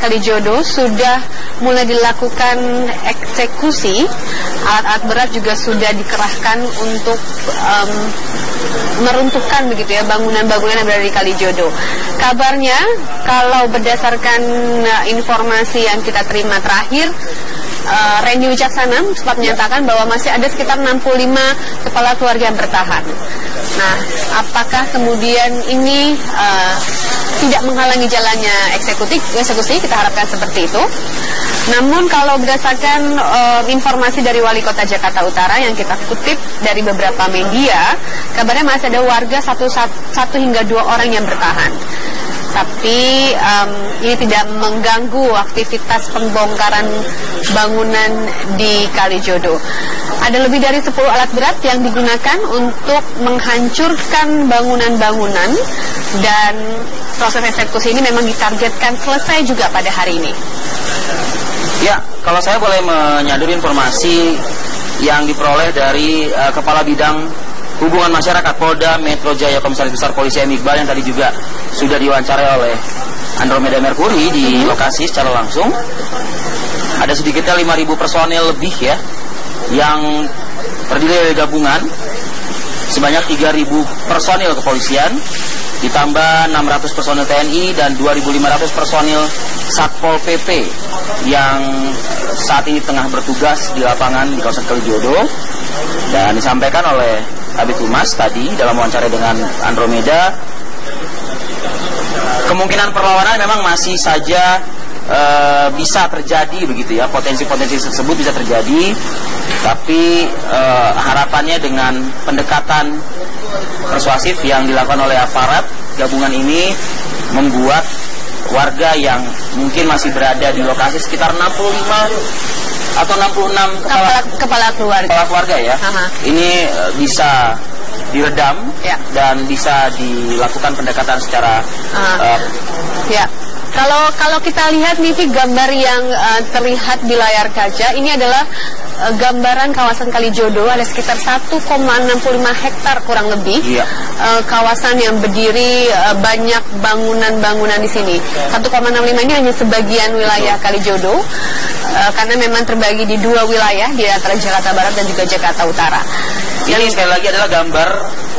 Kalijodo sudah mulai dilakukan eksekusi. Alat-alat berat juga sudah dikerahkan untuk meruntuhkan begitu ya bangunan-bangunan yang berada di Kalijodo. Kabarnya kalau berdasarkan informasi yang kita terima terakhir, Randy Wicaksana sempat menyatakan bahwa masih ada sekitar 65 kepala keluarga yang bertahan. Nah, apakah kemudian ini tidak menghalangi jalannya eksekusi? Kita harapkan seperti itu. Namun kalau berdasarkan informasi dari Wali Kota Jakarta Utara yang kita kutip dari beberapa media, kabarnya masih ada warga 1 hingga 2 orang yang bertahan. Tapi ini tidak mengganggu aktivitas pembongkaran bangunan di Kalijodo. Ada lebih dari 10 alat berat yang digunakan untuk menghancurkan bangunan-bangunan, dan proses eksekusi ini memang ditargetkan selesai juga pada hari ini. Ya, kalau saya boleh menyadur informasi yang diperoleh dari Kepala Bidang Hubungan Masyarakat Polda Metro Jaya Komisaris Besar Polisi M. Iqbal yang tadi juga sudah diwawancarai oleh Andromeda Mercury di lokasi secara langsung. Ada sedikitnya 5.000 personel lebih ya yang terdiri dari gabungan, sebanyak 3.000 personil kepolisian, ditambah 600 personil TNI dan 2.500 personil Satpol PP yang saat ini tengah bertugas di lapangan di kawasan Kalijodo. Dan disampaikan oleh Kabid Humas tadi dalam wawancara dengan Andromeda, kemungkinan perlawanan memang masih saja bisa terjadi begitu ya, potensi-potensi tersebut bisa terjadi, tapi harapannya dengan pendekatan persuasif yang dilakukan oleh aparat gabungan ini membuat warga yang mungkin masih berada di lokasi sekitar 65 atau 66 kepala keluarga ya, ini bisa diredam dan bisa dilakukan pendekatan secara ya. Kalau kita lihat nih gambar yang terlihat di layar kaca, ini adalah gambaran kawasan Kalijodo. Ada sekitar 1,65 hektar kurang lebih kawasan yang berdiri banyak bangunan-bangunan di sini. 1,65 ini hanya sebagian wilayah Kalijodo, karena memang terbagi di 2 wilayah, di antara Jakarta Barat dan juga Jakarta Utara. Ini sekali lagi adalah gambar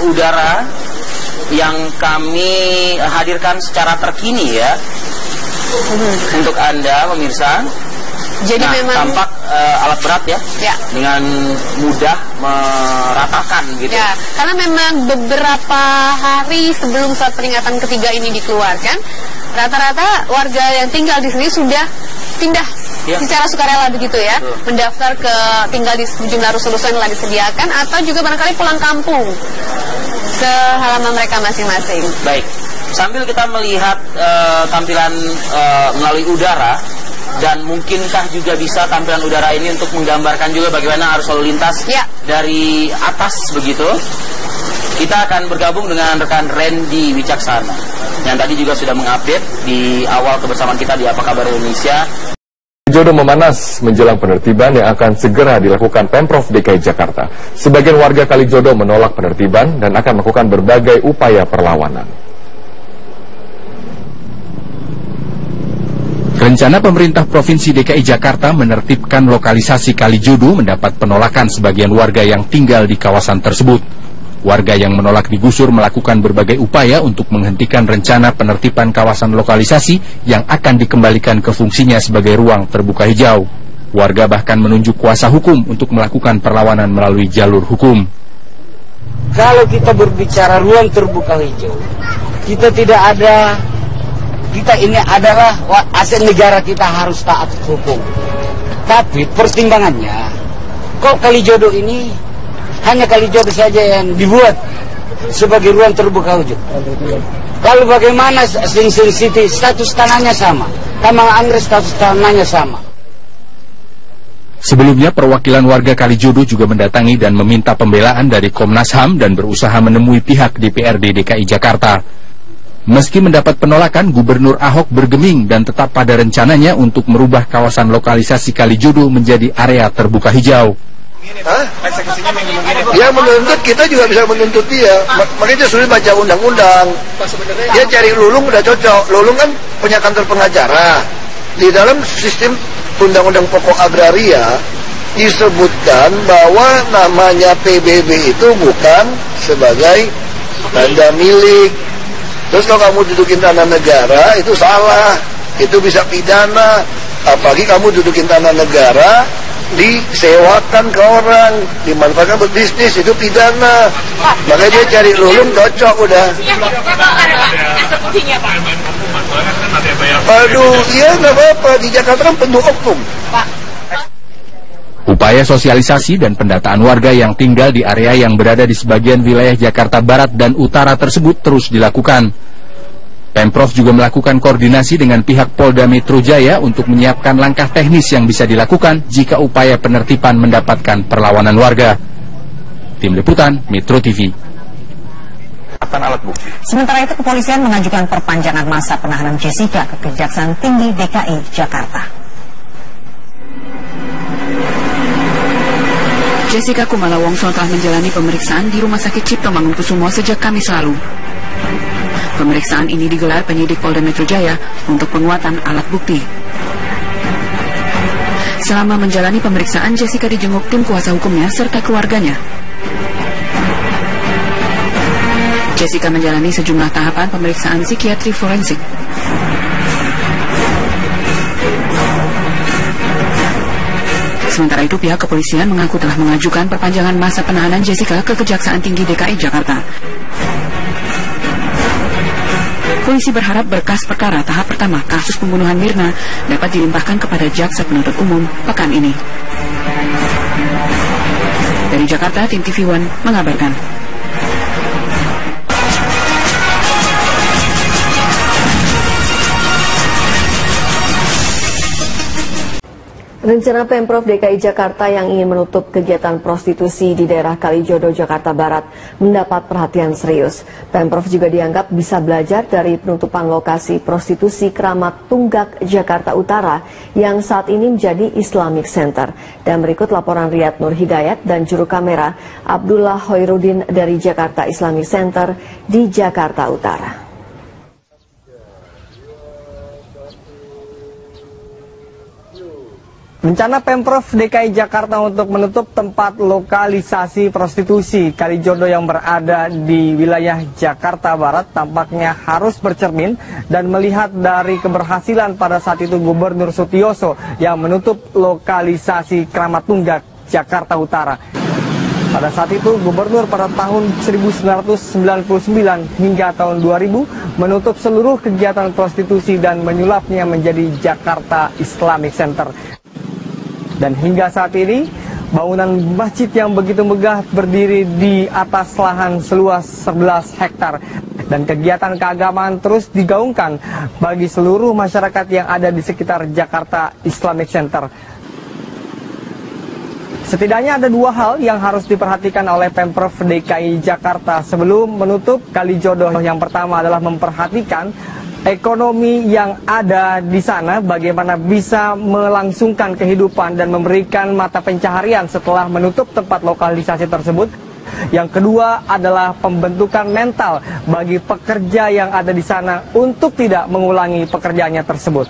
udara yang kami hadirkan secara terkini ya untuk Anda pemirsa. Jadi memang tampak alat berat ya, dengan mudah meratakan gitu. Ya, karena memang beberapa hari sebelum surat peringatan ketiga ini dikeluarkan, rata-rata warga yang tinggal di sini sudah pindah secara sukarela begitu ya, mendaftar ke tinggal di sejumlah rusun-rusun yang telah disediakan, atau juga barangkali pulang kampung ke halaman mereka masing-masing. Baik, sambil kita melihat tampilan melalui udara, dan mungkinkah juga bisa tampilan udara ini untuk menggambarkan juga bagaimana arus lalu lintas dari atas begitu. Kita akan bergabung dengan rekan Randy Wicaksana yang tadi juga sudah mengupdate di awal kebersamaan kita di Apa Kabar Indonesia. Kalijodo memanas menjelang penertiban yang akan segera dilakukan Pemprov DKI Jakarta. Sebagian warga Kalijodo menolak penertiban dan akan melakukan berbagai upaya perlawanan. Rencana pemerintah Provinsi DKI Jakarta menertibkan lokalisasi Kalijodo mendapat penolakan sebagian warga yang tinggal di kawasan tersebut. Warga yang menolak digusur melakukan berbagai upaya untuk menghentikan rencana penertiban kawasan lokalisasi yang akan dikembalikan ke fungsinya sebagai ruang terbuka hijau. Warga bahkan menunjuk kuasa hukum untuk melakukan perlawanan melalui jalur hukum. Kalau kita berbicara ruang terbuka hijau, kita ini adalah aset negara, kita harus taat hukum. Tapi pertimbangannya, kok Kalijodo ini hanya Kalijodo saja yang dibuat sebagai ruang terbuka hijau. Lalu bagaimana Sin City status tanahnya sama, Taman Anggrek status tanahnya sama. Sebelumnya perwakilan warga Kalijodo juga mendatangi dan meminta pembelaan dari Komnas HAM dan berusaha menemui pihak DPRD DKI Jakarta. Meski mendapat penolakan, Gubernur Ahok bergeming dan tetap pada rencananya untuk merubah kawasan lokalisasi Kalijodo menjadi area terbuka hijau. Ya menuntut, kita juga bisa menuntut dia. Makanya sulit baca undang-undang. Dia cari Lulung udah cocok. Lulung kan punya kantor pengacara. di dalam sistem Undang-Undang Pokok Agraria disebutkan bahwa namanya PBB itu bukan sebagai tanda milik. Terus kalau kamu dudukin tanah negara itu salah, itu bisa pidana. Apalagi kamu dudukin tanah negara disewakan ke orang, dimanfaatkan buat bisnis, itu pidana. Makanya dia cari lulung, cocok udah. Aduh, iya nggak apa-apa, di Jakarta kan penuh oknum. Upaya sosialisasi dan pendataan warga yang tinggal di area yang berada di sebagian wilayah Jakarta Barat dan Utara tersebut terus dilakukan. Pemprov juga melakukan koordinasi dengan pihak Polda Metro Jaya untuk menyiapkan langkah teknis yang bisa dilakukan jika upaya penertiban mendapatkan perlawanan warga. Tim Liputan Metro TV. Alat bukti. Sementara itu kepolisian mengajukan perpanjangan masa penahanan Jessica ke Kejaksaan Tinggi DKI Jakarta. Jessica Kumala Wongso telah menjalani pemeriksaan di Rumah Sakit Cipto Mangunkusumo sejak Kamis lalu. Pemeriksaan ini digelar penyidik Polda Metro Jaya untuk penguatan alat bukti. Selama menjalani pemeriksaan, Jessica dijenguk tim kuasa hukumnya serta keluarganya. Jessica menjalani sejumlah tahapan pemeriksaan psikiatri forensik. Sementara itu, pihak kepolisian mengaku telah mengajukan perpanjangan masa penahanan Jessica ke Kejaksaan Tinggi DKI Jakarta. Polisi berharap berkas perkara tahap pertama kasus pembunuhan Mirna dapat dilimpahkan kepada Jaksa Penuntut Umum pekan ini. Dari Jakarta, tim TV One mengabarkan. Rencana Pemprov DKI Jakarta yang ingin menutup kegiatan prostitusi di daerah Kalijodo, Jakarta Barat mendapat perhatian serius. Pemprov juga dianggap bisa belajar dari penutupan lokasi prostitusi Kramat Tunggak, Jakarta Utara yang saat ini menjadi Islamic Center. Dan berikut laporan Riyad Nur Hidayat dan juru kamera Abdullah Hoirudin dari Jakarta Islamic Center di Jakarta Utara. Rencana Pemprov DKI Jakarta untuk menutup tempat lokalisasi prostitusi Kalijodo yang berada di wilayah Jakarta Barat tampaknya harus bercermin dan melihat dari keberhasilan pada saat itu Gubernur Sutioso yang menutup lokalisasi Kramat Tunggak, Jakarta Utara. Pada saat itu Gubernur pada tahun 1999 hingga tahun 2000 menutup seluruh kegiatan prostitusi dan menyulapnya menjadi Jakarta Islamic Center. Dan hingga saat ini, bangunan masjid yang begitu megah berdiri di atas lahan seluas 11 hektar. Dan kegiatan keagamaan terus digaungkan bagi seluruh masyarakat yang ada di sekitar Jakarta Islamic Center. Setidaknya ada dua hal yang harus diperhatikan oleh Pemprov DKI Jakarta sebelum menutup Kalijodo. Yang pertama adalah memperhatikan ekonomi yang ada di sana, bagaimana bisa melangsungkan kehidupan dan memberikan mata pencaharian setelah menutup tempat lokalisasi tersebut. Yang kedua adalah pembentukan mental bagi pekerja yang ada di sana untuk tidak mengulangi pekerjaannya tersebut.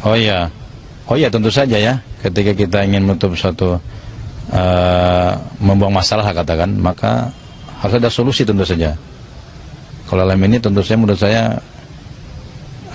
Oh iya tentu saja ya, ketika kita ingin menutup suatu membuang masalah katakan, maka harus ada solusi tentu saja. Kalau dalam ini tentu saja menurut saya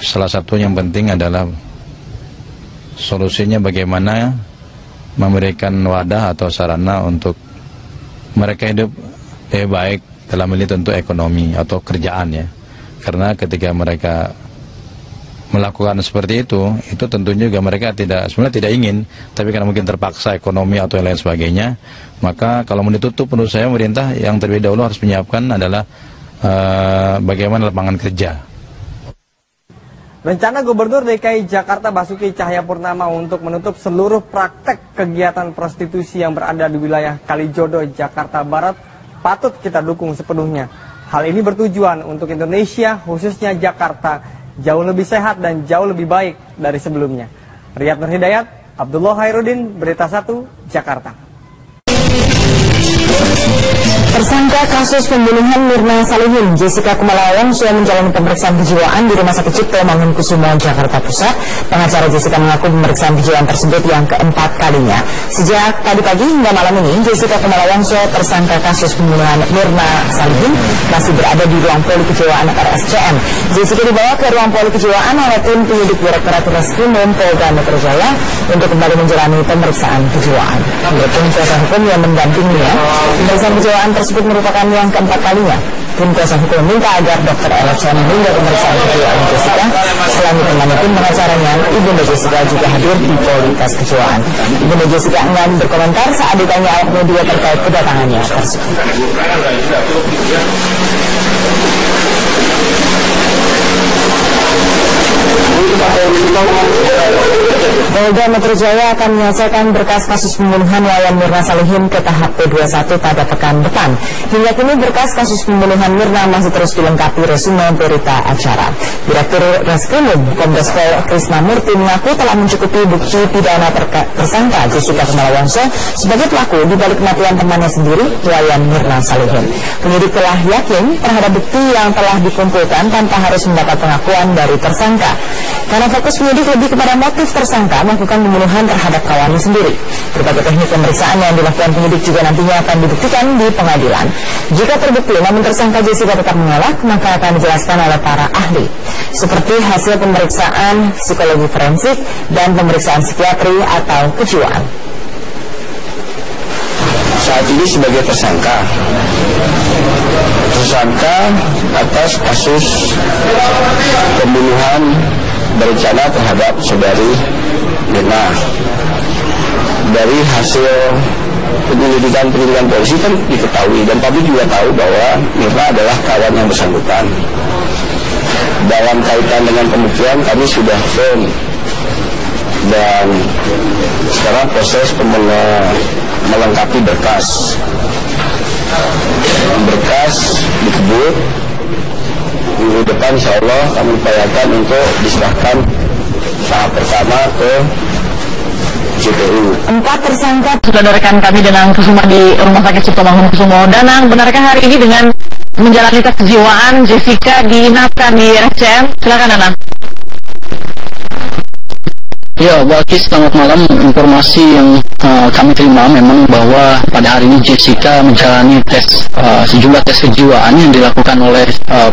salah satu yang penting adalah solusinya bagaimana memberikan wadah atau sarana untuk mereka hidup lebih baik, dalam ini tentu ekonomi atau kerjaan ya. Karena ketika mereka melakukan seperti itu tentunya juga mereka sebenarnya tidak ingin, tapi karena mungkin terpaksa ekonomi atau yang lain sebagainya, maka kalau mau ditutup menurut saya pemerintah yang terlebih dahulu harus menyiapkan adalah bagaimana lapangan kerja. Rencana Gubernur DKI Jakarta Basuki Cahayapurnama untuk menutup seluruh praktek kegiatan prostitusi yang berada di wilayah Kalijodo, Jakarta Barat patut kita dukung sepenuhnya. Hal ini bertujuan untuk Indonesia, khususnya Jakarta, jauh lebih sehat dan jauh lebih baik dari sebelumnya. Riyad Nur Hidayat, Abdullah Hoirudin, Berita 1, Jakarta. Tersangka kasus pembunuhan Mirna Salihin, Jessica Kumala Wongso menjalani pemeriksaan kejiwaan di Rumah Sakit Cipto Mangunkusumo, Jakarta Pusat. Pengacara Jessica mengaku pemeriksaan kejiwaan tersebut yang keempat kalinya. Sejak tadi pagi hingga malam ini, Jessica Kumala Wongso, tersangka kasus pembunuhan Mirna Salihin, masih berada di ruang poli kejiwaan RSCM. Jessica dibawa ke ruang poli kejiwaan oleh tim penyidik Direktorat Reskrimum Polda Metro Jaya untuk kembali menjalani pemeriksaan kejiwaan. Menurut tim kuasa hukum yang mendampinginya, pemeriksaan kejiwaan tersebut merupakan yang keempat kalinya. Tim kuasa hukum meminta agar Dr. RSCM menunda pemeriksaan kejiwaan Jessica. Selain temannya tim pengacaranya, Ibunda Jessica juga hadir di poli tes kejiwaan. Ibunda Jessica enggan berkomentar saat ditanya awak media terkait kedatangannya tersebut. Polda Metro Jaya akan menyelesaikan berkas kasus pembunuhan Wayan Mirna Salihin ke tahap P21 pada pekan depan. Hingga kini berkas kasus pembunuhan Mirna masih terus dilengkapi resume berita acara. Direktur Reskrimum Kombes Pol Krisnamurti mengaku telah mencukupi bukti pidana tersangka Jessica Kumala Wongso sebagai pelaku di balik kematian temannya sendiri, Wayan Mirna Salihin. Penyidik telah yakin terhadap bukti yang telah dikumpulkan tanpa harus mendapat pengakuan dari tersangka. Karena fokus penyidik lebih kepada motif tersangka melakukan pembunuhan terhadap kawannya sendiri. Berbagai teknik pemeriksaan yang dilakukan penyidik juga nantinya akan dibuktikan di pengadilan. Jika terbukti namun tersangka Jessica tetap menolak, maka akan dijelaskan oleh para ahli, seperti hasil pemeriksaan psikologi forensik dan pemeriksaan psikiatri atau kejiwaan. Saat ini sebagai tersangka atas kasus pembunuhan berencana terhadap saudari Mirna. Dari hasil penyelidikan polisi kan diketahui dan publik juga tahu bahwa Mirna adalah kawan yang bersangkutan. Dalam kaitan dengan pembuktian kami sudah firm dan sekarang proses melengkapi berkas dikebut. Minggu depan insya Allah kami upayakan untuk diserahkan tahap pertama ke JPU. 4 tersangka sudah dari rekan kami Danang Kusuma di Rumah Sakit Cipto Mangunkusumo. Danang, benarkah hari ini dengan menjalani tes kejiwaan Jessica diinapkan di RSCM? Silakan Danang. Ya, Balkis, selamat malam. Informasi yang kami terima memang bahwa pada hari ini Jessica menjalani sejumlah tes kejiwaan yang dilakukan oleh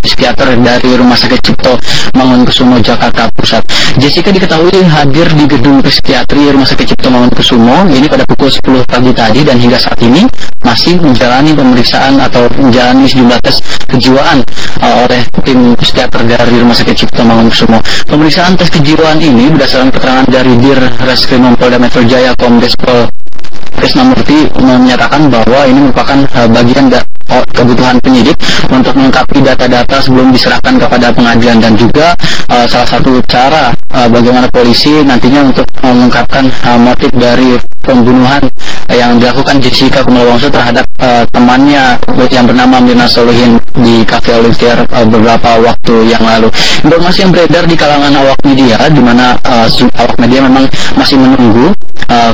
psikiater dari Rumah Sakit Cipto Mangunkusumo, Jakarta Pusat. Jessica diketahui hadir di gedung psikiatri Rumah Sakit Cipto Mangunkusumo ini pada pukul 10 pagi tadi dan hingga saat ini masih menjalani pemeriksaan atau menjalani sejumlah tes kejiwaan oleh tim psikiater dari Rumah Sakit Cipto Mangunkusumo. Pemeriksaan tes kejiwaan ini berdasarkan keterangan dari Dir Reskrimum Polda Metro Jaya Kombes Pol Krisnamurti menyatakan bahwa ini merupakan bagian kebutuhan penyidik untuk melengkapi data-data sebelum diserahkan kepada pengadilan dan juga salah satu cara bagaimana polisi nantinya untuk mengungkapkan motif dari pembunuhan yang dilakukan Jessica Kumala Wongso terhadap temannya yang bernama Mirna Salihin di Cafe Olivier beberapa waktu yang lalu. Informasi yang beredar di kalangan awak media, di mana awak media memang masih menunggu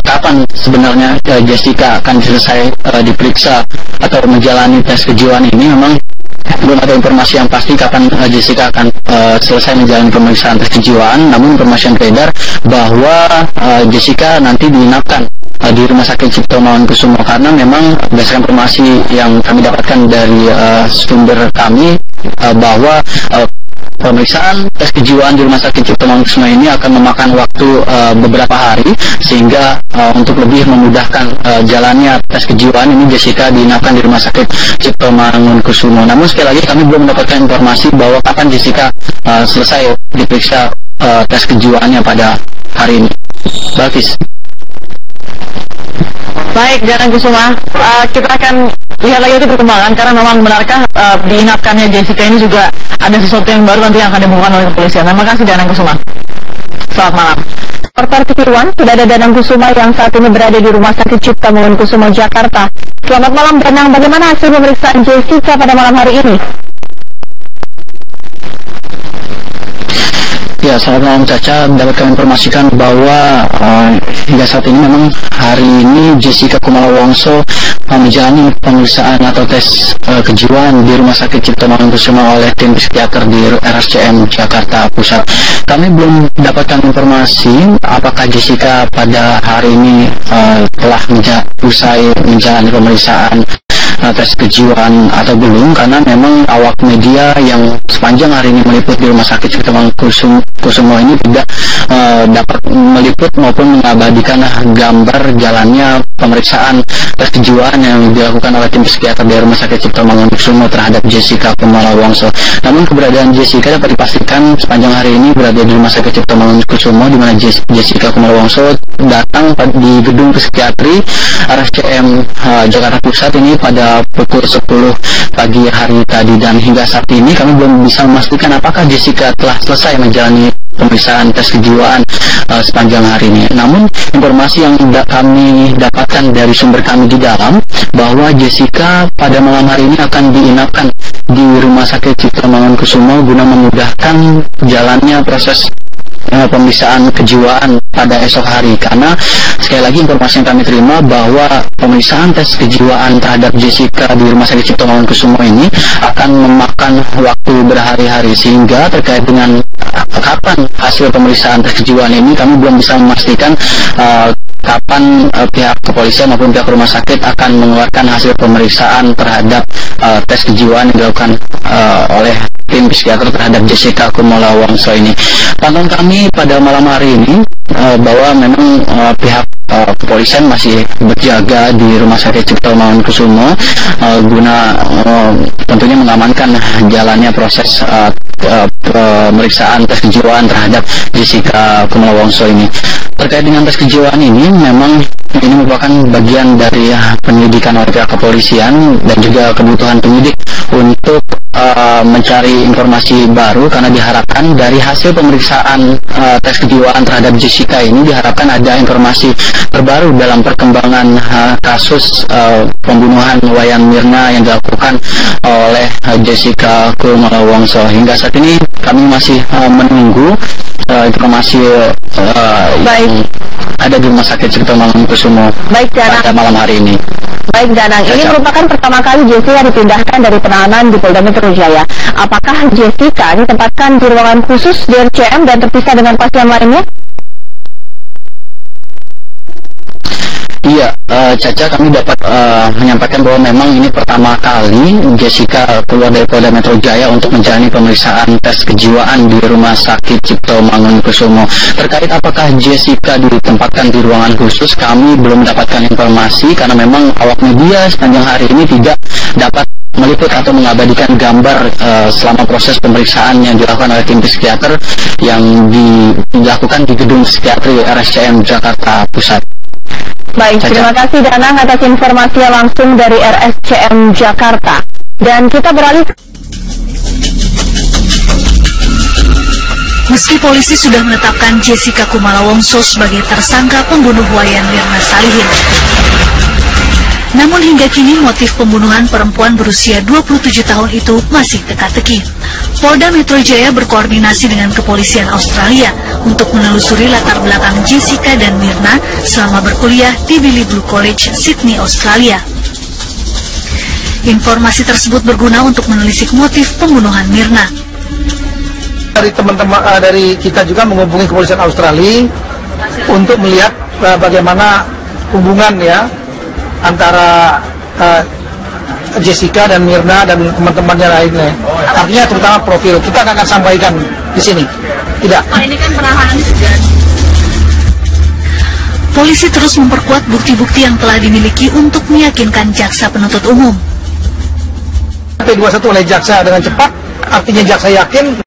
kapan sebenarnya Jessica akan selesai diperiksa atau menjalani tes kejiwaan ini. Memang belum ada informasi yang pasti kapan Jessica akan selesai menjalani pemeriksaan tes kejiwaan. Namun informasi yang beredar bahwa Jessica nanti diinapkan di Rumah Sakit Cipto Mangunkusumo karena memang berdasarkan informasi yang kami dapatkan dari sumber kami bahwa pemeriksaan tes kejiwaan di Rumah Sakit Cipto Mangunkusumo ini akan memakan waktu beberapa hari, sehingga untuk lebih memudahkan jalannya tes kejiwaan ini Jessica diinapkan di Rumah Sakit Cipto Mangunkusumo. Namun sekali lagi kami belum mendapatkan informasi bahwa kapan Jessica selesai diperiksa tes kejiwaannya pada hari ini. Bagus. Baik, Danang Kusuma, kita akan lihat lagi perkembangan karena memang benarkah diinapkannya Jessica ini juga ada sesuatu yang baru nanti yang akan diumumkan oleh kepolisian. Terima kasih Danang Kusuma. Selamat malam. Reporter TV One, sudah ada Danang Kusuma yang saat ini berada di Rumah Sakit Cipto Mangunkusumo, Jakarta. Selamat malam Danang, bagaimana hasil pemeriksaan Jessica pada malam hari ini? Ya, selamat malam Caca. Dapat kami informasikan bahwa hingga saat ini memang hari ini Jessica Kumala Wongso menjalani pemeriksaan atau tes kejiwaan di Rumah Sakit Cipto Mangunkusumo oleh tim psikiater di RSCM Jakarta Pusat. Kami belum mendapatkan informasi apakah Jessica pada hari ini telah usai menjalani pemeriksaan tes kejiwaan atau belum, karena memang awak media yang sepanjang hari ini meliput di Rumah Sakit Cipto Mangunkusumo ini tidak dapat meliput maupun mengabadikan gambar jalannya pemeriksaan tes kejiwaan yang dilakukan oleh tim psikiater dari Rumah Sakit Cipto Mangunkusumo terhadap Jessica Kumala Wongso. Namun keberadaan Jessica dapat dipastikan sepanjang hari ini berada di Rumah Sakit Cipto Mangunkusumo, di mana Jessica Kumala Wongso datang di gedung psikiatri RSCM Jakarta Pusat ini pada pukul 10 pagi hari tadi, dan hingga saat ini kami belum bisa memastikan apakah Jessica telah selesai menjalani pemeriksaan tes kejiwaan sepanjang hari ini. Namun informasi yang kami dapatkan dari sumber kami di dalam bahwa Jessica pada malam hari ini akan diinapkan di Rumah Sakit Cipto Mangunkusumo guna memudahkan jalannya proses pemeriksaan kejiwaan pada esok hari, karena sekali lagi informasi yang kami terima bahwa pemeriksaan tes kejiwaan terhadap Jessica di Rumah Sakit Cipto Mangunkusumo ini akan memakan waktu berhari-hari, sehingga terkait dengan kapan hasil pemeriksaan tes kejiwaan ini kami belum bisa memastikan kapan pihak kepolisian maupun pihak rumah sakit akan mengeluarkan hasil pemeriksaan terhadap tes kejiwaan yang dilakukan oleh tim psikiater terhadap Jessica Kumala Wongso ini. Pantauan kami pada malam hari ini bahwa memang pihak kepolisian masih berjaga di Rumah Sakit Cipto Mangunkusumo guna tentunya mengamankan jalannya proses pemeriksaan tes kejiwaan terhadap Jessica Kumala Wongso ini. Terkait dengan tes kejiwaan ini, memang ini merupakan bagian dari penyidikan oleh pihak kepolisian dan juga kebutuhan penyidik untuk mencari informasi baru, karena diharapkan dari hasil pemeriksaan tes kejiwaan terhadap Jessica ini diharapkan ada informasi terbaru dalam perkembangan kasus pembunuhan Wayan Mirna yang dilakukan oleh Jessica Kumala Wongso. Hingga saat ini kami masih menunggu informasi yang ada di Rumah Sakit Cipto Mangunkusumo pada malam hari ini. Baik, Danang, ini merupakan pertama kali Jessica dipindahkan dari penahanan di Polda Metro Jaya. Apakah Jessica ditempatkan di ruangan khusus di RCM dan terpisah dengan pasien lainnya? Iya, Caca, kami dapat menyampaikan bahwa memang ini pertama kali Jessica keluar dari Polda Metro Jaya untuk menjalani pemeriksaan tes kejiwaan di Rumah Sakit Cipto Mangunkusumo. Terkait apakah Jessica ditempatkan di ruangan khusus, kami belum mendapatkan informasi, karena memang awak media sepanjang hari ini tidak dapat meliput atau mengabadikan gambar selama proses pemeriksaan yang dilakukan oleh tim psikiater yang dilakukan di gedung psikiatri RSCM Jakarta Pusat. Baik, terima kasih Danang atas informasinya langsung dari RSCM Jakarta. Dan kita beralih. Meski polisi sudah menetapkan Jessica Kumala Wongso sebagai tersangka pembunuh Wayan Mirna Salihin, namun hingga kini motif pembunuhan perempuan berusia 27 tahun itu masih teka-teki. Polda Metro Jaya berkoordinasi dengan kepolisian Australia untuk menelusuri latar belakang Jessica dan Mirna selama berkuliah di Billy Blue College, Sydney, Australia. Informasi tersebut berguna untuk menelisik motif pembunuhan Mirna. Dari teman-teman dari kita juga menghubungi kepolisian Australia untuk melihat bagaimana hubungan ya antara Jessica dan Mirna dan teman-temannya lainnya. Artinya terutama profil kita akan sampaikan di sini. Tidak. Ini kan penahanan juga. Polisi terus memperkuat bukti-bukti yang telah dimiliki untuk meyakinkan jaksa penuntut umum. P21 oleh jaksa dengan cepat, artinya jaksa yakin